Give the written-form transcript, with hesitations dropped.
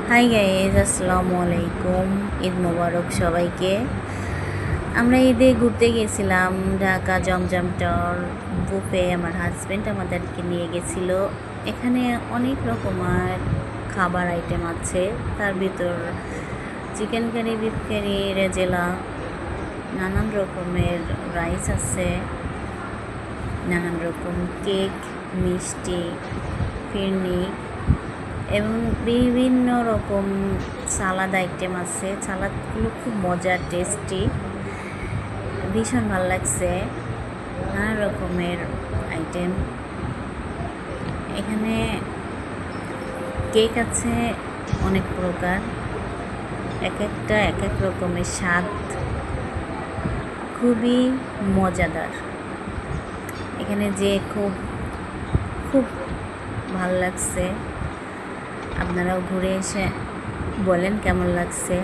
Hi guys, আসসালামু আলাইকুম। ঈদ মোবারক সবাইকে। আমরা ঈদে ঘুরতে গেছিলাম ঢাকা জমজম টাওয়ার বুফে। আমার হাজব্যান্ড আমাদেরকে নিয়ে গেছিল। এখানে অনেক রকমের খাবার আইটেম আছে, তার ভিতর চিকেন কারি, বিফ কারি, রেজেলা, নানান রকমের রাইস আছে, নানান রকম কেক, মিষ্টি, ফিরনি এবং বিভিন্ন রকম সালাদ আইটেম আছে। সালাদগুলো খুব মজার, টেস্টি, ভীষণ ভালো লাগছে। নানা রকমের আইটেম এখানে। কেক আছে অনেক প্রকার, এক একটা এক এক রকমের স্বাদ, খুবই মজাদার। এখানে যে খুব খুব ভালো লাগছে। আপনারাও ঘুরে এসে বলেন কেমন লাগছে।